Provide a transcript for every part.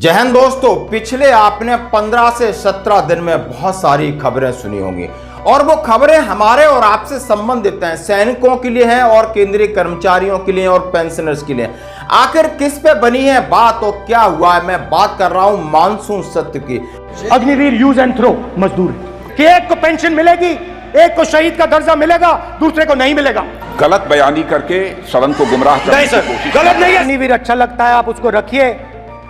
जय हिंद दोस्तों, पिछले आपने 15 से 17 दिन में बहुत सारी खबरें सुनी होंगी और वो खबरें हमारे और आपसे संबंधित हैं, सैनिकों के लिए हैं और केंद्रीय कर्मचारियों के लिए और पेंशनर्स के लिए। आखिर किस पे बनी है बात और क्या हुआ है? मैं बात कर रहा हूं मानसून सत्र की। अग्निवीर यूज एंड थ्रो मजदूर कि एक को पेंशन मिलेगी, एक को शहीद का दर्जा मिलेगा, दूसरे को नहीं मिलेगा। गलत बयानी करके सदन को गुमराह करने की कोशिश। गलत नहीं है। अग्निवीर अच्छा लगता है, आप उसको रखिए,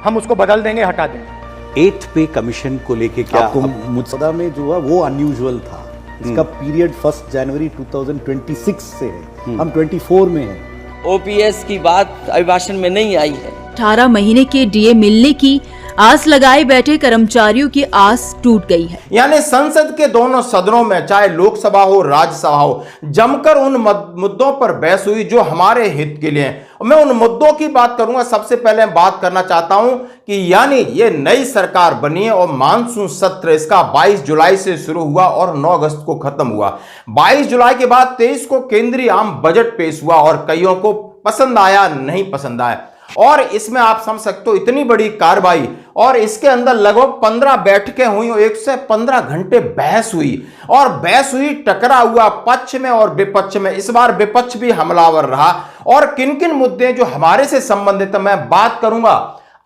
हम उसको बदल देंगे, हटा देंगे। 8th पे कमीशन को लेके क्या आपको मुसदा में जो हुआ वो अनयूजुअल था। इसका पीरियड 1 जनवरी 2026 से है, हम 24 में हैं। ओपीएस की बात अभिभाषण में नहीं आई है। 18 महीने के डीए मिलने की आस लगाए बैठे कर्मचारियों की आस टूट गई है। यानी संसद के दोनों सदनों में, चाहे लोकसभा हो राज्यसभा हो, जमकर उन मुद्दों पर बहस हुई जो हमारे हित के लिए हैं। मैं उन मुद्दों की बात करूंगा। सबसे पहले बात करना चाहता हूं कि यानी ये नई सरकार बनी है और मानसून सत्र इसका 22 जुलाई से शुरू हुआ और 9 अगस्त को खत्म हुआ। 22 जुलाई के बाद 23 को केंद्रीय आम बजट पेश हुआ और कईयों को पसंद आया, नहीं पसंद आया। और इसमें आप समझ सकते हो इतनी बड़ी कार्रवाई और इसके अंदर लगभग 15 बैठकें हुई और 1 से 15 घंटे बहस हुई और बहस हुई, टकरा हुआ पक्ष में और विपक्ष में। इस बार विपक्ष भी हमलावर रहा और किन किन मुद्दे जो हमारे से संबंधित है मैं बात करूंगा।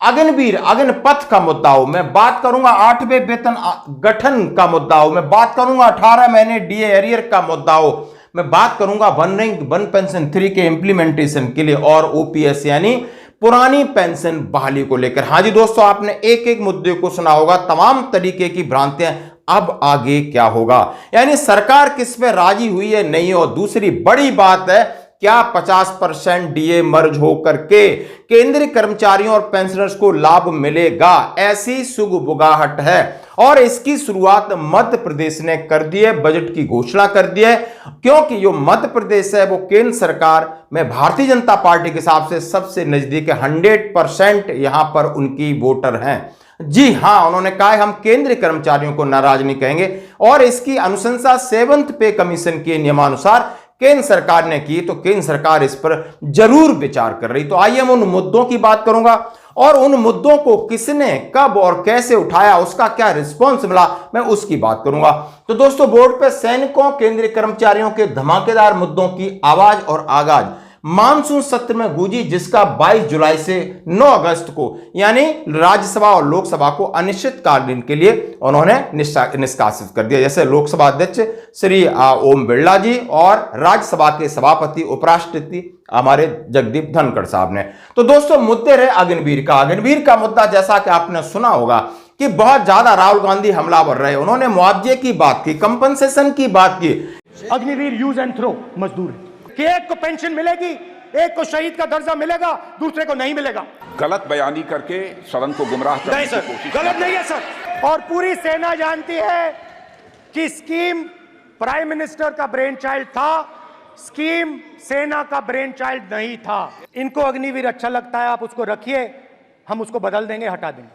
अग्निपथ का मुद्दा हो, मैं बात करूंगा 8वें वेतन गठन का मुद्दा हो, मैं बात करूंगा 18 महीने डीए एरियर का मुद्दा हो, मैं बात करूंगा वन पेंशन 3 के इंप्लीमेंटेशन के लिए और ओपीएस यानी पुरानी पेंशन बहाली को लेकर। हाँ जी दोस्तों, आपने एक एक मुद्दे को सुना होगा, तमाम तरीके की भ्रांतियां। अब आगे क्या होगा, यानी सरकार किस पे राजी हुई है, नहीं हो। दूसरी बड़ी बात है, क्या 50% डीए मर्ज होकर के केंद्रीय कर्मचारियों और पेंशनर्स को लाभ मिलेगा? ऐसी सुगबुगाहट है और इसकी शुरुआत मध्य प्रदेश ने कर दी है, बजट की घोषणा कर दी है, क्योंकि जो मध्य प्रदेश है वो केंद्र सरकार में भारतीय जनता पार्टी के हिसाब से सबसे नजदीक है। 100% यहां पर उनकी वोटर हैं। जी हां, उन्होंने कहा है हम केंद्रीय कर्मचारियों को नाराज नहीं कहेंगे और इसकी अनुशंसा 7th पे कमीशन के नियमानुसार केंद्र सरकार ने की, तो केंद्र सरकार इस पर जरूर विचार कर रही। तो आइए हम उन मुद्दों की बात करूंगा और उन मुद्दों को किसने कब और कैसे उठाया, उसका क्या रिस्पॉन्स मिला, मैं उसकी बात करूंगा। तो दोस्तों, बोर्ड पे सैनिकों, केंद्रीय कर्मचारियों के धमाकेदार मुद्दों की आवाज और आगाज मानसून सत्र में गूंजी, जिसका 22 जुलाई से 9 अगस्त को यानी राज्यसभा और लोकसभा को अनिश्चितकालीन के लिए उन्होंने निष्कासित कर दिया। जैसे लोकसभा अध्यक्ष श्री ओम बिरला जी और राज्यसभा के सभापति उपराष्ट्रपति हमारे जगदीप धनखड़ साहब ने। तो दोस्तों, मुद्दे रहे अग्निवीर का मुद्दा। जैसा कि आपने सुना होगा कि बहुत ज्यादा राहुल गांधी हमलावर रहे, उन्होंने मुआवजे की बात की, कंपनसेशन की बात की। अग्निवीर यूज एंड थ्रो मजदूर कि एक को पेंशन मिलेगी, एक को शहीद का दर्जा मिलेगा, दूसरे को नहीं मिलेगा। गलत बयानी करके सदन को गुमराह करने की कोशिश। गलत नहीं है सर। और पूरी सेना जानती है कि स्कीम प्राइम मिनिस्टर का ब्रेन चाइल्ड था, स्कीम सेना का ब्रेन चाइल्ड नहीं था। इनको अग्निवीर अच्छा लगता है, आप उसको रखिए, हम उसको बदल देंगे, हटा देंगे।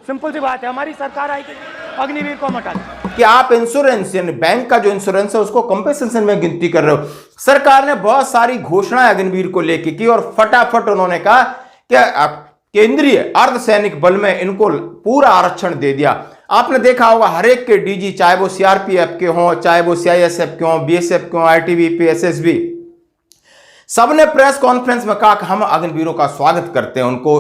सिंपल सी बात है, हमारी सरकार आएगी, अग्निवीर को हम हटा देंगे। कि आप इंश्योरेंस यानी बैंक का जो इंश्योरेंस है उसको कंपनसेशन में गिनती कर रहे हो। सरकार ने बहुत सारी घोषणाएं अग्निवीर को लेकर की और फटाफट उन्होंने कहा कि केंद्रीय अर्धसैनिक बल में इनको पूरा आरक्षण दे दिया। आपने देखा होगा हर एक के डीजी, चाहे वो सीआरपीएफ के हों, चाहे वो सीआईएसएफ के हों, बीएसएफ के हों, आईटीबीपी, एसएसबी, सबने प्रेस कॉन्फ्रेंस में कहा कि हम अग्निवीरों का स्वागत करते हैं, उनको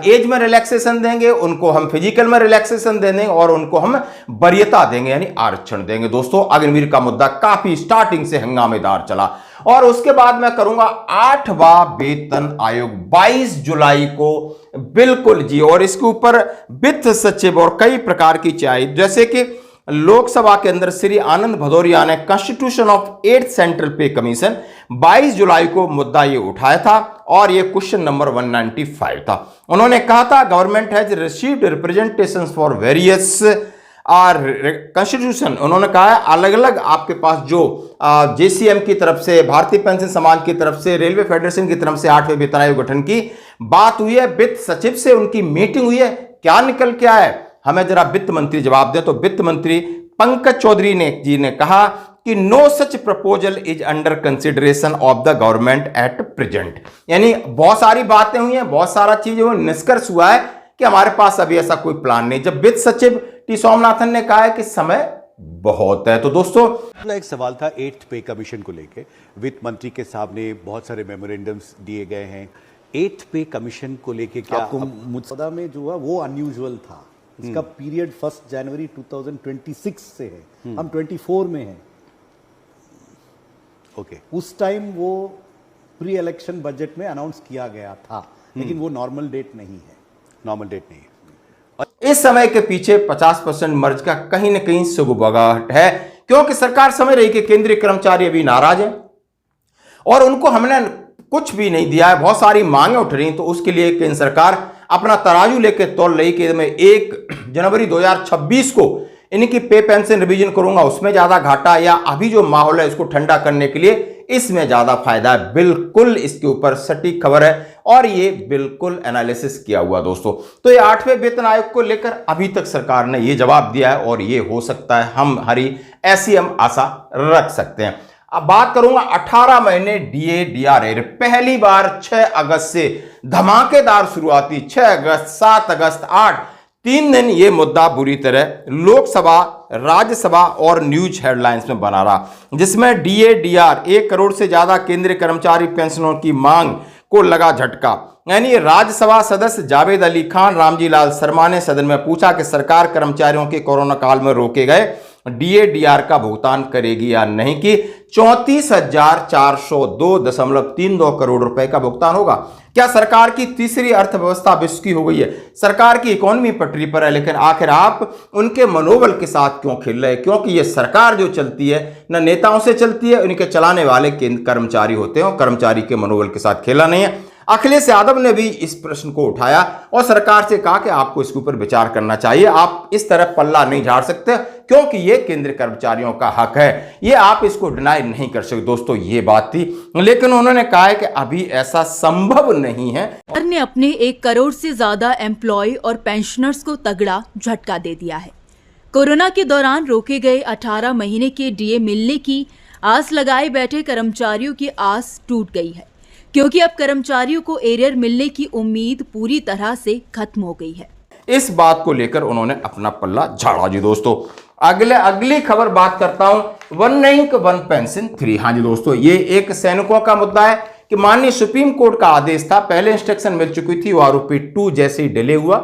एज में रिलैक्सेशन देंगे, उनको हम फिजिकल में रिलैक्सेशन देंगे और उनको हम वरीयता देंगे यानी आरक्षण देंगे। दोस्तों, अग्निवीर का मुद्दा काफी स्टार्टिंग से हंगामेदार चला और उसके बाद मैं करूंगा 8वां वेतन आयोग 22 जुलाई को बिल्कुल जी, और इसके ऊपर वित्त सचिव और कई प्रकार की चाय, जैसे कि लोकसभा के अंदर श्री आनंद भदौरिया ने कॉन्स्टिट्यूशन ऑफ 8th सेंट्रल पे कमीशन 22 जुलाई को मुद्दा ये उठाया था और ये क्वेश्चन नंबर 195 था। उन्होंने कहा था government has received representations for various constitution. उन्होंने कहा है अलग अलग आपके पास जो जेसीएम की तरफ से, भारतीय पेंशन समाज की तरफ से, रेलवे फेडरेशन की तरफ से 8वें वेतन आयोग गठन की बात हुई है, वित्त सचिव से उनकी मीटिंग हुई है, क्या निकल के आया है हमें जरा वित्त मंत्री जवाब दें। तो वित्त मंत्री पंकज चौधरी जी ने कहा कि no such proposal is under consideration of the government at present. यानी बहुत सारी बातें हुई हैं, बहुत सारा चीजें हुई, निष्कर्ष हुआ है कि हमारे पास अभी ऐसा कोई प्लान नहीं, जब वित्त सचिव टी सोमनाथन ने कहा है कि समय बहुत है। तो दोस्तों एक सवाल था 8th पे कमीशन को लेके, वित्त मंत्री के सामने बहुत सारे मेमोरेंडम्स दिए गए हैं। 8th पे कमीशन को लेके क्या आपको मुद्दा में जो हुआ वो अनयूजुअल था। इसका पीरियड 1 जनवरी 2026 से है, हम 24 में हैं। ओके, उस टाइम वो प्री इलेक्शन बजट में अनाउंस किया गया था, लेकिन वो नॉर्मल डेट नहीं है। नॉर्मल डेट नहीं है। इस समय के पीछे 50% मर्ज का कहीं ना कहीं सुगबगाहट है, क्योंकि सरकार समझ रही कि केंद्रीय कर्मचारी अभी नाराज हैं और उनको हमने कुछ भी नहीं दिया है, बहुत सारी मांगे उठ रही, तो उसके लिए केंद्र सरकार अपना तराजू लेके तोल रही कि मैं 1 जनवरी 2026 को इनकी पे पेंशन रिवीजन करूंगा, उसमें ज्यादा घाटा या अभी जो माहौल है इसको ठंडा करने के लिए इसमें ज्यादा फायदा है। बिल्कुल इसके ऊपर सटीक खबर है और ये बिल्कुल एनालिसिस किया हुआ दोस्तों। तो ये 8वें वेतन आयोग को लेकर अभी तक सरकार ने ये जवाब दिया है और ये हो सकता है ऐसी हम आशा रख सकते हैं। अब बात करूंगा 18 महीने डीए डीआर पहली बार 6 अगस्त से धमाकेदार शुरुआती 6 अगस्त 7 अगस्त 8 3 दिन ये मुद्दा बुरी तरह लोकसभा, राज्यसभा और न्यूज हेडलाइंस में बना रहा, जिसमें डीए डीआर 1 करोड़ से ज्यादा केंद्रीय कर्मचारी पेंशनों की मांग को लगा झटका। यानी राज्यसभा सदस्य जावेद अली खान रामजी लाल शर्मा ने सदन में पूछा कि सरकार कर्मचारियों के कोरोना काल में रोके गए डीए डीआर का भुगतान करेगी या नहीं, कि 34,402.32 करोड़ रुपए का भुगतान होगा। क्या सरकार की तीसरी अर्थव्यवस्था विश्व की हो गई है? सरकार की इकोनॉमी पटरी पर है, लेकिन आखिर आप उनके मनोबल के साथ क्यों खेल रहे हैं? क्योंकि ये सरकार जो चलती है न नेताओं से चलती है, उनके चलाने वाले कर्मचारी होते हैं और कर्मचारी के मनोबल के साथ खेला नहीं है। अखिलेश यादव ने भी इस प्रश्न को उठाया और सरकार से कहा कि आपको इसके ऊपर विचार करना चाहिए, आप इस तरह पल्ला नहीं झाड़ सकते, क्योंकि ये केंद्रीय कर्मचारियों का हक है, ये आप इसको डिनाई नहीं कर सकते। दोस्तों ये बात थी, लेकिन उन्होंने कहा है कि अभी ऐसा संभव नहीं है। सरकार ने अपने 1 करोड़ से ज्यादा एम्प्लॉय और पेंशनर्स को तगड़ा झटका दे दिया है। कोरोना के दौरान रोके गए 18 महीने के डीए मिलने की आस लगाए बैठे कर्मचारियों की आस टूट गई है, क्योंकि अब कर्मचारियों को एरियर मिलने की उम्मीद पूरी तरह से खत्म हो गई है। इस बात को लेकर उन्होंने अपना पल्ला झाड़ा जी दोस्तों। अगली खबर बात करता हूं, वन रैंक वन पेंशन 3। हाँ जी दोस्तों, ये एक सैनिकों का मुद्दा है कि माननीय सुप्रीम कोर्ट का आदेश था, पहले इंस्ट्रक्शन मिल चुकी थी, ओआरओपी 2 जैसे ही डिले हुआ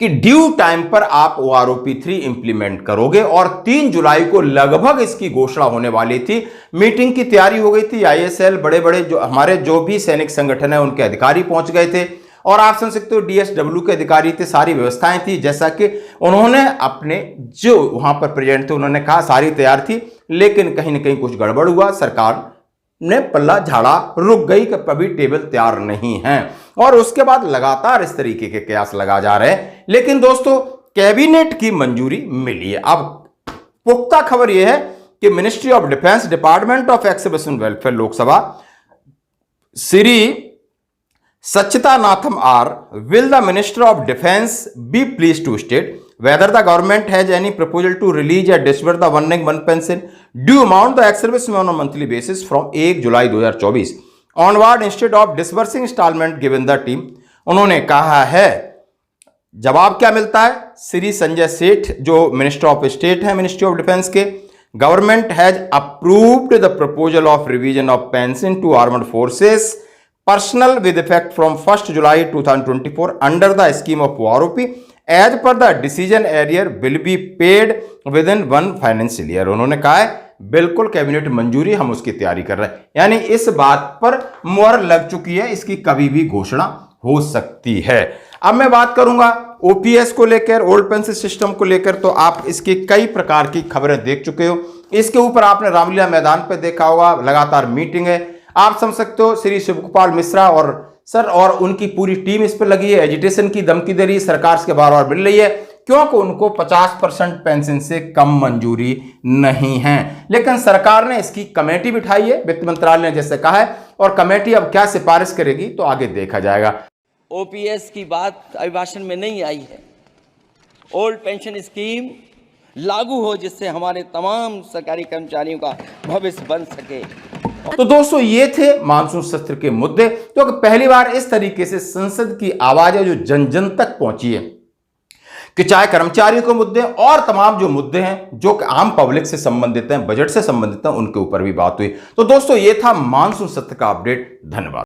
कि ड्यू टाइम पर आप ओआरओपी 3 इंप्लीमेंट करोगे, और 3 जुलाई को लगभग इसकी घोषणा होने वाली थी। मीटिंग की तैयारी हो गई थी, आईएसएल बड़े बड़े जो हमारे जो भी सैनिक संगठन है उनके अधिकारी पहुंच गए थे, और आप समझ सकते हो डीएसडब्ल्यू के अधिकारी थे, सारी व्यवस्थाएं थी, जैसा कि उन्होंने अपने जो वहां पर प्रेजेंट थे उन्होंने कहा सारी तैयार थी, लेकिन कहीं ना कहीं कुछ गड़बड़ हुआ, सरकार ने पल्ला झाड़ा, रुक गई कि अभी टेबल तैयार नहीं है, और उसके बाद लगातार इस तरीके के कयास लगा जा रहे हैं। लेकिन दोस्तों कैबिनेट की मंजूरी मिली है। अब पुख्ता खबर यह है कि ministry of defence, department of exhibition welfare, Lok Sabha, Shri Sachitanatham R, will the Minister of Defense be pleased to state whether the government has any proposal to release or disburse the one rank one pension due amount the ex-servicemen on a monthly basis from 1 July 2024 onward instead of disbursing installment given the team। उन्होंने कहा है, जवाब क्या मिलता है? श्री संजय सेठ जो minister of state है ministry of defence के, government has approved the proposal of revision of pension to armed forces personnel with effect from 1st July 2024 under the scheme of OROP as per the decision arrear will be paid within 1 financial year। उन्होंने कहा है बिल्कुल cabinet मंजूरी, हम उसकी तैयारी कर रहे हैं, यानी इस बात पर मुहर लग चुकी है, इसकी कभी भी घोषणा हो सकती है। अब मैं बात करूंगा ओपीएस को लेकर, ओल्ड पेंशन सिस्टम को लेकर, तो आप इसकी कई प्रकार की खबरें देख चुके हो। इसके ऊपर आपने रामलीला मैदान पर देखा होगा, लगातार मीटिंग है, आप समझ सकते हो श्री शिवगोपाल मिश्रा और उनकी पूरी टीम इस पर लगी है, एजिटेशन की धमकी दे रही है, सरकार से बार बार मिल रही है, क्योंकि उनको 50% पेंशन से कम मंजूरी नहीं है। लेकिन सरकार ने इसकी कमेटी बिठाई है, वित्त मंत्रालय ने जैसे कहा है, और कमेटी अब क्या सिफारिश करेगी तो आगे देखा जाएगा। ओपीएस की बात अभिभाषण में नहीं आई है। ओल्ड पेंशन स्कीम लागू हो, जिससे हमारे तमाम सरकारी कर्मचारियों का भविष्य बन सके। तो दोस्तों ये थे मानसून सत्र के मुद्दे, तो पहली बार इस तरीके से संसद की आवाज है जो जन जन तक पहुंची है कि चाहे कर्मचारियों के मुद्दे और तमाम जो मुद्दे हैं जो कि आम पब्लिक से संबंधित हैं, बजट से संबंधित हैं, उनके ऊपर भी बात हुई। तो दोस्तों ये था मानसून सत्र का अपडेट। धन्यवाद।